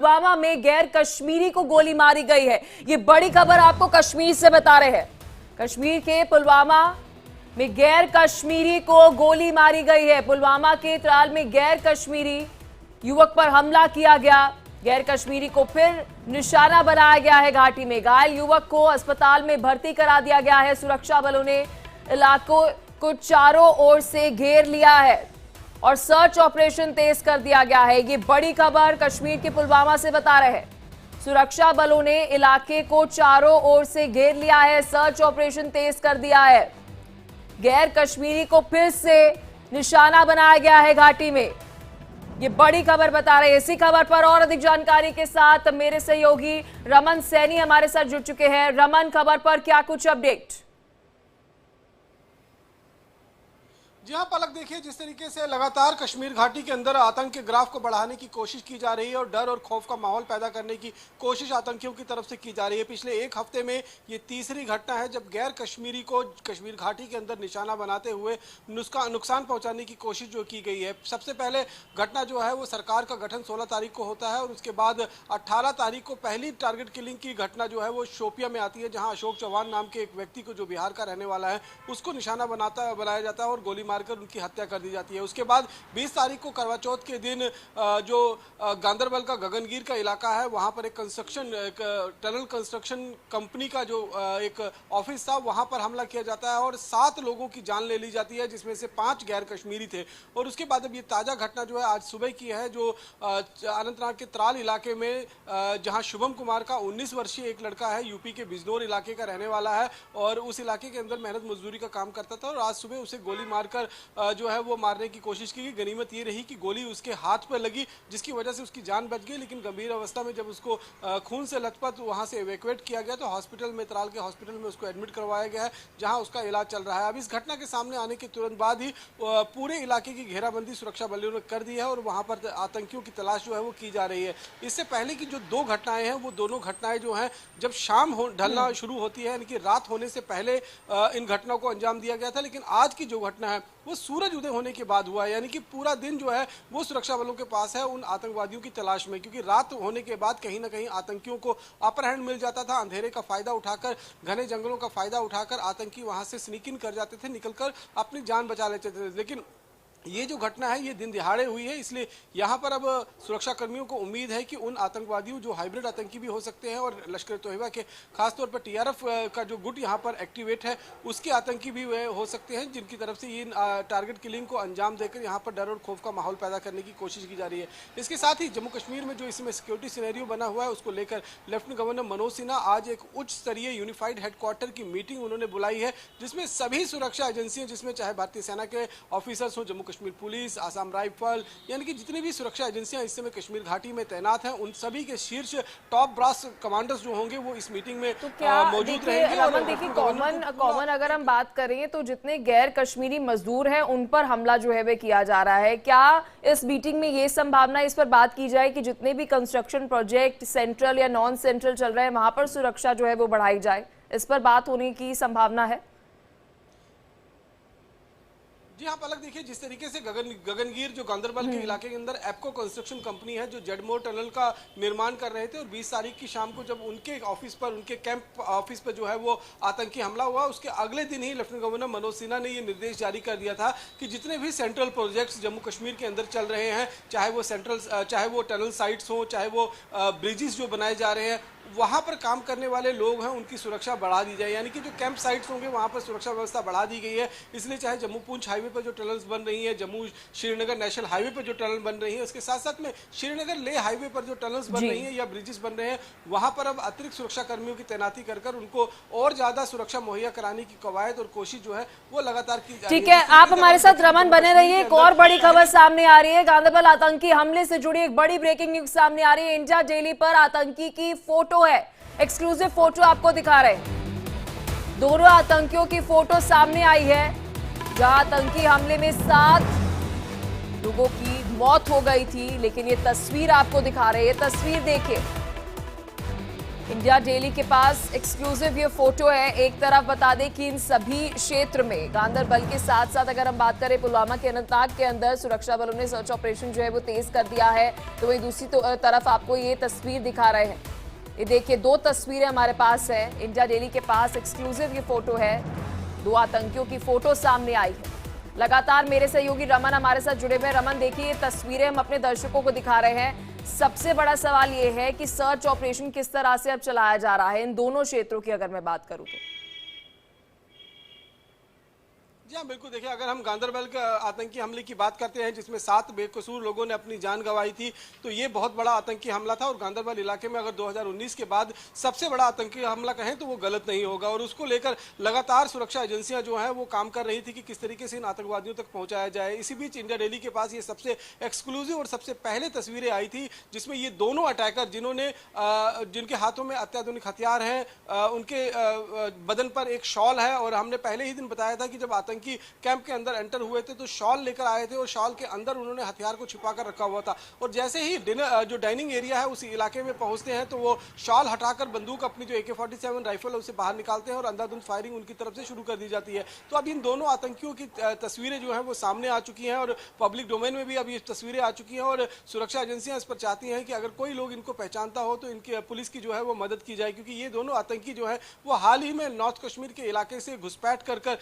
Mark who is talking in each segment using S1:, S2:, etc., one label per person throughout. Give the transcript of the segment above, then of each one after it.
S1: पुलवामा में गैर कश्मीरी को गोली मारी गई है। ये बड़ी खबर आपको कश्मीर से बता रहे हैं। कश्मीर के पुलवामा में गैर कश्मीरी को गोली मारी गई है। पुलवामा के त्राल में गैर कश्मीरी युवक पर हमला किया गया। गैर कश्मीरी को फिर निशाना बनाया गया है। घाटी में घायल युवक को अस्पताल में भर्ती करा दिया गया है। सुरक्षा बलों ने इलाकों को चारों ओर से घेर लिया है और सर्च ऑपरेशन तेज कर दिया गया है। ये बड़ी खबर कश्मीर के पुलवामा से बता रहे हैं। सुरक्षा बलों ने इलाके को चारों ओर से घेर लिया है, सर्च ऑपरेशन तेज कर दिया है। गैर कश्मीरी को फिर से निशाना बनाया गया है घाटी में। ये बड़ी खबर बता रहे हैं। इसी खबर पर और अधिक जानकारी के साथ मेरे सहयोगी रमन सैनी हमारे साथ जुड़ चुके हैं। रमन, खबर पर क्या कुछ अपडेट?
S2: जी हाँ पलक, देखिए जिस तरीके से लगातार कश्मीर घाटी के अंदर आतंक के ग्राफ को बढ़ाने की कोशिश की जा रही है और डर और खौफ का माहौल पैदा करने की कोशिश आतंकियों की तरफ से की जा रही है। पिछले एक हफ्ते में ये तीसरी घटना है जब गैर कश्मीरी को कश्मीर घाटी के अंदर निशाना बनाते हुए नुकसान पहुंचाने की कोशिश जो की गई है। सबसे पहले घटना जो है वो सरकार का गठन 16 तारीख को होता है और उसके बाद 18 तारीख को पहली टारगेट किलिंग की घटना जो है वो शोपिया में आती है, जहाँ अशोक चौहान नाम के एक व्यक्ति को जो बिहार का रहने वाला है उसको निशाना बनाया जाता है और गोली मारकर उनकी हत्या कर दी जाती है। उसके बाद 20 तारीख को करवा चौथ के दिन जो गांदरबल का गगनगीर का इलाका है वहां पर एक टनल कंस्ट्रक्शन कंपनी का जो एक ऑफिस था वहां पर हमला किया जाता है और 7 लोगों की जान ले ली जाती है, जिसमें से 5 गैर कश्मीरी थे। और उसके बाद अब ये ताजा घटना जो है आज सुबह की है, जो अनंतनाग के त्राल इलाके में जहां शुभम कुमार का 19 वर्षीय एक लड़का है, यूपी के बिजनौर इलाके का रहने वाला है और उस इलाके के अंदर मेहनत मजदूरी का काम करता था और आज सुबह उसे गोली मारकर जो है वो मारने की कोशिश की। गनीमत ये रही कि गोली उसके हाथ पर लगी, जिसकी वजह से उसकी जान बच गई, लेकिन गंभीर अवस्था में जब उसको खून से लथपथ वहां से इवैक्यूएट किया गया तो हॉस्पिटल में, त्राल के हॉस्पिटल में उसको एडमिट करवाया गया है, जहां उसका इलाज चल रहा है। अब इस घटना के सामने आने के तुरंत बाद ही पूरे इलाके की घेराबंदी सुरक्षा बलों ने कर दी है और वहां पर आतंकियों की तलाश जो है वो की जा रही है। इससे पहले की जो 2 घटनाएं हैं वो दोनों घटनाएं जो हैं जब शाम ढलना शुरू होती है, यानी कि रात होने से पहले इन घटनाओं को अंजाम दिया गया था, लेकिन आज की जो घटना है वो सूरज उदय होने के बाद हुआ है, यानी कि पूरा दिन जो है वो सुरक्षा बलों के पास है उन आतंकवादियों की तलाश में, क्योंकि रात होने के बाद कहीं ना कहीं आतंकियों को अपर हैंड मिल जाता था। अंधेरे का फायदा उठाकर, घने जंगलों का फायदा उठाकर आतंकी वहां से स्नीक इन कर जाते थे, निकलकर अपनी जान बचा लेते थे। लेकिन ये जो घटना है ये दिन दिहाड़े हुई है, इसलिए यहाँ पर अब सुरक्षा कर्मियों को उम्मीद है कि उन आतंकवादियों जो हाइब्रिड आतंकी भी हो सकते हैं और लश्कर तोयबा के खासतौर पर टीआरएफ का जो गुट यहाँ पर एक्टिवेट है उसके आतंकी भी हो सकते हैं, जिनकी तरफ से ये टारगेट किलिंग को अंजाम देकर यहाँ पर डर और खौफ का माहौल पैदा करने की कोशिश की जा रही है। इसके साथ ही जम्मू कश्मीर में जो इसमें सिक्योरिटी सिनेरियो बना हुआ है उसको लेकर लेफ्टिनेंट गवर्नर मनोज सिन्हा आज एक उच्च स्तरीय यूनिफाइड हेडक्वार्टर की मीटिंग उन्होंने बुलाई है, जिसमें सभी सुरक्षा एजेंसियां, जिसमें चाहे भारतीय सेना के ऑफिसर्स हो, जम्मू कश्मीर पुलिस, आसाम राइफल, यानी कि जितनी भी सुरक्षा एजेंसियां इस समय कश्मीर घाटी में तैनात हैं, उन सभी के शीर्ष टॉप ब्रास कमांडर्स जो होंगे वो इस मीटिंग में मौजूद रहेंगे। और
S1: देखिए कॉमन अगर हम बात करें तो जितने गैर कश्मीरी मजदूर हैं उन पर हमला जो है वे किया जा रहा है। क्या इस मीटिंग में ये संभावना, इस पर बात की जाए कि जितने भी कंस्ट्रक्शन प्रोजेक्ट सेंट्रल या नॉन सेंट्रल चल रहे हैं वहां पर सुरक्षा जो है वो बढ़ाई जाए, इस पर बात होने की संभावना है?
S2: जी हाँ पलक, देखिए जिस तरीके से गगनगीर जो गांदरबल के इलाके के अंदर एप्को कंस्ट्रक्शन कंपनी है जो जेडमोर टनल का निर्माण कर रहे थे और 20 तारीख की शाम को जब उनके ऑफिस पर, उनके कैंप ऑफिस पर जो है वो आतंकी हमला हुआ, उसके अगले दिन ही लेफ्टिनेंट गवर्नर मनोज सिन्हा ने ये निर्देश जारी कर दिया था कि जितने भी सेंट्रल प्रोजेक्ट्स जम्मू कश्मीर के अंदर चल रहे हैं, चाहे वो टनल साइट्स हो, चाहे वो ब्रिजेस जो बनाए जा रहे हैं, वहां पर काम करने वाले लोग हैं उनकी सुरक्षा बढ़ा दी जाए, यानी कि जो कैंप साइट्स होंगे वहां पर सुरक्षा व्यवस्था बढ़ा दी गई है। इसलिए चाहे जम्मू पूंछ हाईवे पर जो टनल्स बन रही हैं, जम्मू श्रीनगर नेशनल हाईवे पर जो टनल बन रही है, उसके साथ साथ में श्रीनगर लेह हाईवे पर जो टनल्स बन रही हैं या ब्रिजेस बन रहे हैं, वहां पर अब अतिरिक्त सुरक्षा कर्मियों की तैनाती कर उनको और ज्यादा सुरक्षा मुहैया कराने की कवायद और कोशिश जो है वो लगातार की जा रही है।
S1: ठीक है, आप हमारे साथ रमन बने रहिए। एक और बड़ी खबर सामने आ रही है, गांदरबल आतंकी हमले से जुड़ी एक बड़ी ब्रेकिंग न्यूज सामने आ रही है। इंडिया डेली पर आतंकी की फोटो है, एक्सक्लूसिव फोटो आपको दिखा रहे हैं। दोनों आतंकियों की फोटो सामने आई है, जहां आतंकी हमले में 7 लोगों की मौत हो गई थी, लेकिन ये तस्वीर आपको दिखा रहे हैं। ये तस्वीर देखिए, इंडिया डेली के पास एक्सक्लूसिव ये फोटो है। एक तरफ बता दें कि इन सभी क्षेत्र में गांदरबल के साथ साथ अगर हम बात करें पुलवामा के अनंतनाग के अंदर सुरक्षा बलों ने सर्च ऑपरेशन जो है वो तेज कर दिया है। तो वही दूसरी तरफ आपको ये तस्वीर दिखा रहे हैं। ये देखिए, दो तस्वीरें हमारे पास है। इंडिया डेली के पास एक्सक्लूसिव ये फोटो है। दो आतंकियों की फोटो सामने आई है। लगातार मेरे सहयोगी रमन हमारे साथ जुड़े हुए। रमन, देखिए ये तस्वीरें हम अपने दर्शकों को दिखा रहे हैं। सबसे बड़ा सवाल ये है कि सर्च ऑपरेशन किस तरह से अब चलाया जा रहा है इन दोनों क्षेत्रों की अगर मैं बात करूं तो।
S2: जी हाँ, बिल्कुल। देखिए, अगर हम गांदरबल के आतंकी हमले की बात करते हैं जिसमें 7 बेकसूर लोगों ने अपनी जान गंवाई थी, तो ये बहुत बड़ा आतंकी हमला था। और गांदरबल इलाके में अगर 2019 के बाद सबसे बड़ा आतंकी हमला कहें तो वो गलत नहीं होगा। और उसको लेकर लगातार सुरक्षा एजेंसियां जो हैं वो काम कर रही थी कि किस तरीके से इन आतंकवादियों तक पहुंचाया जाए। इसी बीच इंडिया डेली के पास ये सबसे एक्सक्लूसिव और सबसे पहले तस्वीरें आई थी जिसमें ये दोनों अटैकर जिन्होंने जिनके हाथों में अत्याधुनिक हथियार हैं, उनके बदन पर एक शॉल है। और हमने पहले ही दिन बताया था कि जब आतंकी कैंप के अंदर एंटर हुए थे तो शॉल लेकर आए थे और शॉल के अंदर उन्होंने हथियार को छिपा कर रखा हुआ था। और जैसे ही जो डाइनिंग एरिया है उस इलाके में पहुंचते हैं तो वो शॉल हटाकर बंदूक अपनी जो AK-47 राइफल है उसे बाहर निकालते हैं और अंधाधुंध फायरिंग उनकी तरफ से शुरू कर दी जाती है। तो अब इन दोनों आतंकियों की तस्वीरें जो है वो सामने आ चुकी हैं और पब्लिक डोमेन में भी अब ये तस्वीरें आ चुकी हैं। और सुरक्षा एजेंसियां इस पर चाहती हैं कि अगर कोई लोग इनको पहचानता हो तो इनकी पुलिस की जो है वो मदद की जाए, क्योंकि ये दोनों आतंकी जो है वो हाल ही में नॉर्थ कश्मीर के इलाके से घुसपैठ कर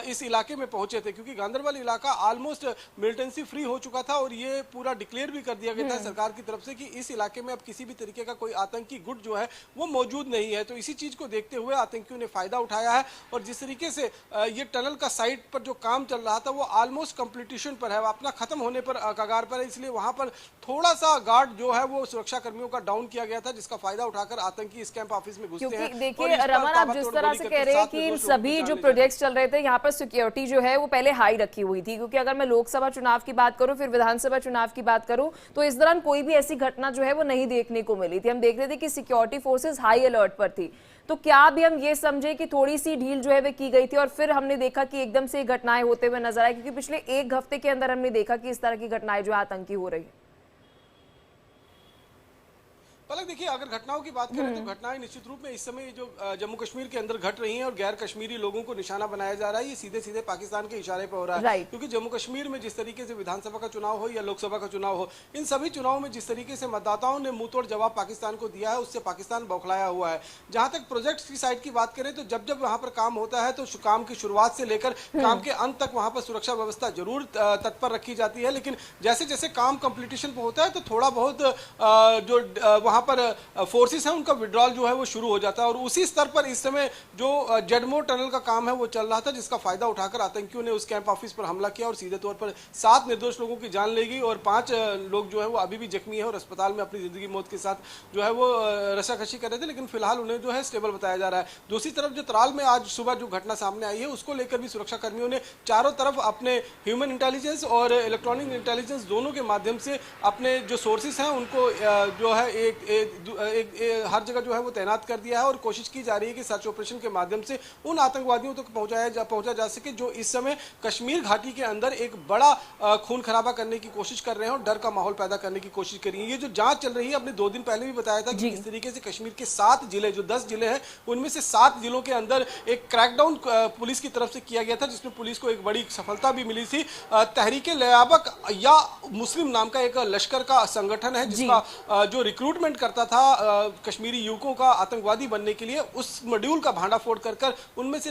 S2: इस इलाके में पहुंचे थे, क्योंकि गांदरबल इलाका ऑलमोस्ट मिलिटेंसी फ्री हो चुका था। और ये पूरा डिक्लेयर भी कर दिया गया था सरकार की तरफ से कि इस इलाके में अब किसी भी तरीके का कोई आतंकी गुट जो है वो मौजूद नहीं है। तो इसी चीज को देखते हुए आतंकियों ने फायदा उठाया है। और जिस तरीके से ये टनल का साइट पर जो काम चल रहा था वो ऑलमोस्ट कंप्लीटेशन पर है, अपना खत्म होने पर कगार पर है। इसलिए वहां पर थोड़ा सा गार्ड जो है वो सुरक्षा कर्मियों का डाउन किया गया था, जिसका फायदा उठाकर आतंकी इस कैंप ऑफिस में घुसते हैं।
S1: देखिए रमन, आप जिस तरह से कह रहे हैं कि इन सभी जो प्रोजेक्ट्स चल रहे थे यहाँ पर सिक्योरिटी जो है वो पहले हाई रखी हुई थी, क्योंकि अगर मैं लोकसभा चुनाव की बात करूं फिर विधानसभा चुनाव की बात करूं तो इस दौरान कोई भी ऐसी घटना जो है वो नहीं देखने को मिली थी। हम देख रहे थे कि सिक्योरिटी फोर्सेस हाई अलर्ट पर थी। तो क्या अभी हम ये समझे कि थोड़ी सी ढील जो है वो की गई थी और फिर हमने देखा कि एकदम से घटनाएं होते हुए नजर आए, क्योंकि पिछले एक हफ्ते के अंदर हमने देखा कि इस तरह की घटनाएं जो आतंकी हो रही है।
S2: पलक, देखिए, अगर घटनाओं की बात करें तो घटनाएं निश्चित रूप में इस समय जो जम्मू कश्मीर के अंदर घट रही हैं और गैर कश्मीरी लोगों को निशाना बनाया जा रहा है, ये सीधे सीधे पाकिस्तान के इशारे पर हो रहा है। क्योंकि जम्मू कश्मीर में जिस तरीके से विधानसभा का चुनाव हो या लोकसभा का चुनाव हो, इन सभी चुनावों में जिस तरीके से मतदाताओं ने मुंहतोड़ जवाब पाकिस्तान को दिया है उससे पाकिस्तान बौखलाया हुआ है। जहां तक प्रोजेक्ट की साइड की बात करें तो जब जब वहां पर काम होता है तो काम की शुरुआत से लेकर काम के अंत तक वहां पर सुरक्षा व्यवस्था जरूर तत्पर रखी जाती है। लेकिन जैसे जैसे काम कंप्लीटेशन पर होता है तो थोड़ा बहुत जो वहां पर फोर्सेस हैं उनका विड्रॉल जो है वो शुरू हो जाता है। और उसी स्तर पर इस समय जो जडमोर टनल का काम है वो चल रहा था, जिसका फायदा उठाकर आतंकियों ने उस कैंप ऑफिस पर हमला किया और सीधे तौर पर 7 निर्दोष लोगों की जान ले गई और 5 लोग जो है वो अभी भी जख्मी है और अस्पताल में अपनी जिंदगी मौत के साथ जो है वो रशाकशी कर रहे थे। लेकिन फिलहाल उन्हें जो है स्टेबल बताया जा रहा है। दूसरी तरफ जो त्राल में आज सुबह जो घटना सामने आई है उसको लेकर भी सुरक्षा कर्मियों ने चारों तरफ अपने ह्यूमन इंटेलिजेंस और इलेक्ट्रॉनिक इंटेलिजेंस दोनों के माध्यम से अपने जो सोर्सेस हैं उनको जो है हर जगह जो है वो तैनात कर दिया है। और कोशिश की जा रही है कि सर्च ऑपरेशन के माध्यम से उन आतंकवादियों तक पहुंचा जा सके जो इस समय कश्मीर घाटी के अंदर एक बड़ा खून खराबा करने की कोशिश कर रहे हैं और डर का माहौल पैदा करने की कोशिश कर रही है। ये जो जांच चल रही है, अपने 2 दिन पहले भी बताया था कि इस तरीके से कश्मीर के 7 जिले, जो 10 जिले हैं उनमें से 7 जिलों के अंदर एक क्रैकडाउन पुलिस की तरफ से किया गया था, जिसमें पुलिस को एक बड़ी सफलता भी मिली थी। तहरीके लयाबक या मुस्लिम नाम का एक लश्कर का संगठन है जिसका जो रिक्रूटमेंट करता था कश्मीरी युवकों का आतंकवादी बनने के लिए, उस मॉड्यूल का भांडाफोड़ कर उनमें से